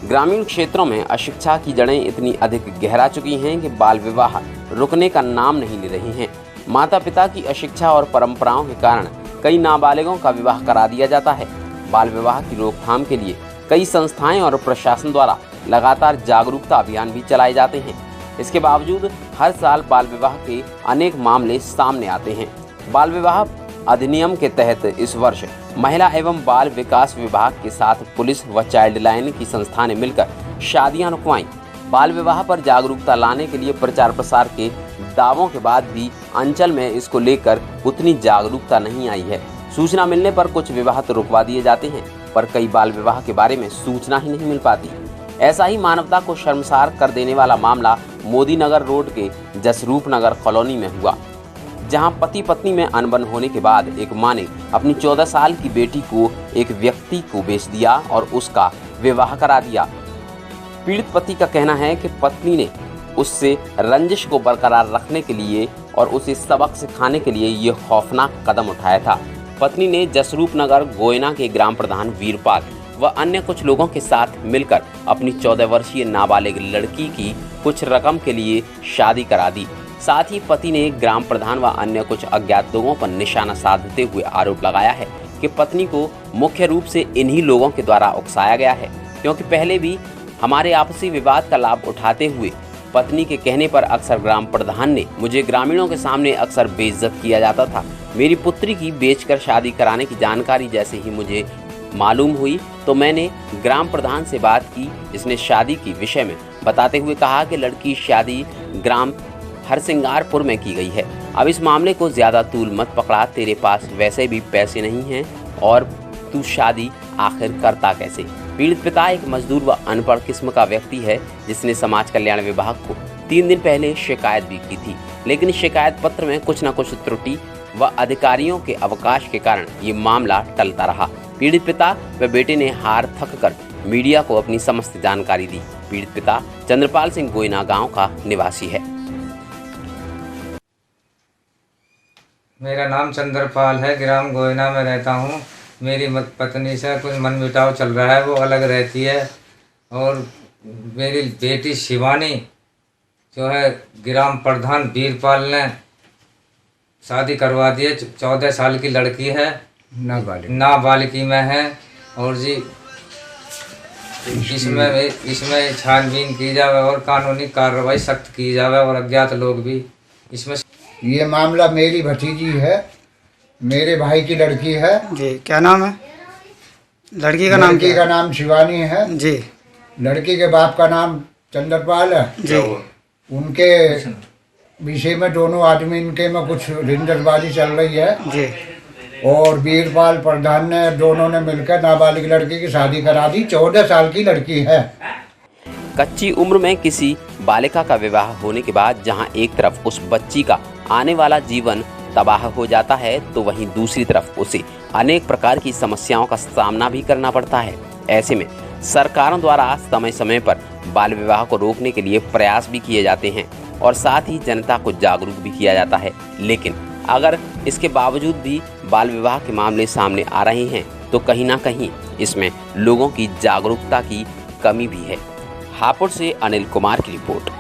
ग्रामीण क्षेत्रों में अशिक्षा की जड़ें इतनी अधिक गहरा चुकी हैं कि बाल विवाह रुकने का नाम नहीं ले रही हैं। माता पिता की अशिक्षा और परंपराओं के कारण कई नाबालिगों का विवाह करा दिया जाता है। बाल विवाह की रोकथाम के लिए कई संस्थाएं और प्रशासन द्वारा लगातार जागरूकता अभियान भी चलाए जाते हैं। इसके बावजूद हर साल बाल विवाह के अनेक मामले सामने आते हैं। बाल विवाह अधिनियम के तहत इस वर्ष महिला एवं बाल विकास विभाग के साथ पुलिस व चाइल्ड लाइन की संस्था ने मिलकर शादियां रुकवाईं। बाल विवाह पर जागरूकता लाने के लिए प्रचार प्रसार के दावों के बाद भी अंचल में इसको लेकर उतनी जागरूकता नहीं आई है। सूचना मिलने पर कुछ विवाह तो रुकवा दिए जाते हैं, पर कई बाल विवाह के बारे में सूचना ही नहीं मिल पाती। ऐसा ही मानवता को शर्मसार कर देने वाला मामला मोदी नगर रोड के जसरूप नगर कॉलोनी में हुआ, जहां पति पत्नी में अनबन होने के बाद एक मां ने अपनी 14 साल की बेटी को एक व्यक्ति को बेच दिया और उसका विवाह करा दिया। पीड़ित पति का कहना है कि पत्नी ने उससे रंजिश को बरकरार रखने के लिए और उसे सबक सिखाने के लिए ये खौफनाक कदम उठाया था। पत्नी ने जसरूप नगर गोयना के ग्राम प्रधान वीरपाल व अन्य कुछ लोगों के साथ मिलकर अपनी 14 वर्षीय नाबालिग लड़की की कुछ रकम के लिए शादी करा दी। साथ ही पति ने ग्राम प्रधान व अन्य कुछ अज्ञात लोगों पर निशाना साधते हुए आरोप लगाया है कि पत्नी को मुख्य रूप से इन्हीं लोगों के द्वारा उकसाया गया है, क्योंकि पहले भी हमारे आपसी विवाद का लाभ उठाते हुए पत्नी के कहने पर अक्सर ग्राम प्रधान ने मुझे ग्रामीणों के सामने अक्सर बेइज्जत किया जाता था। मेरी पुत्री की बेचकर शादी कराने की जानकारी जैसे ही मुझे मालूम हुई तो मैंने ग्राम प्रधान से बात की, जिसने शादी की विषय में बताते हुए कहा कि लड़की शादी ग्राम हरसिंगारपुर में की गई है। अब इस मामले को ज्यादा तूल मत पकड़ा, तेरे पास वैसे भी पैसे नहीं हैं और तू शादी आखिर करता कैसे। पीड़ित पिता एक मजदूर व अनपढ़ किस्म का व्यक्ति है, जिसने समाज कल्याण विभाग को 3 दिन पहले शिकायत भी की थी, लेकिन शिकायत पत्र में कुछ न कुछ त्रुटि व अधिकारियों के अवकाश के कारण ये मामला टलता रहा। पीड़ित पिता व बेटे ने हार थक कर मीडिया को अपनी समस्त जानकारी दी। पीड़ित पिता चंद्रपाल सिंह गोयना गाँव का निवासी है। मेरा नाम चंद्रपाल है, ग्राम गोयना में रहता हूँ। मेरी पत्नी से कुछ मनमुटाव चल रहा है, वो अलग रहती है और मेरी बेटी शिवानी जो है ग्राम प्रधान वीरपाल ने शादी करवा दी है। 14 साल की लड़की है, नाबालिगी में है और जी इसमें छानबीन की जाए और कानूनी कार्रवाई सख्त की जाए और अज्ञात लोग भी इसमें। ये मामला मेरी भतीजी है, मेरे भाई की लड़की है जी। क्या नाम है लड़की का? नाम का नाम शिवानी है जी। लड़की के बाप का नाम चंद्रपाल है जी। उनके विषय में दोनों आदमी इनके में कुछ रिंजरबाजी चल रही है जी। और वीरपाल प्रधान ने दोनों ने मिलकर नाबालिग लड़की की शादी करा दी। 14 साल की लड़की है। कच्ची उम्र में किसी बालिका का विवाह होने के बाद जहां एक तरफ उस बच्ची का आने वाला जीवन तबाह हो जाता है, तो वहीं दूसरी तरफ उसे अनेक प्रकार की समस्याओं का सामना भी करना पड़ता है। ऐसे में सरकारों द्वारा समय समय पर बाल विवाह को रोकने के लिए प्रयास भी किए जाते हैं और साथ ही जनता को जागरूक भी किया जाता है, लेकिन अगर इसके बावजूद भी बाल विवाह के मामले सामने आ रहे हैं तो कहीं ना कहीं इसमें लोगों की जागरूकता की कमी भी है। हापुड़ से अनिल कुमार की रिपोर्ट।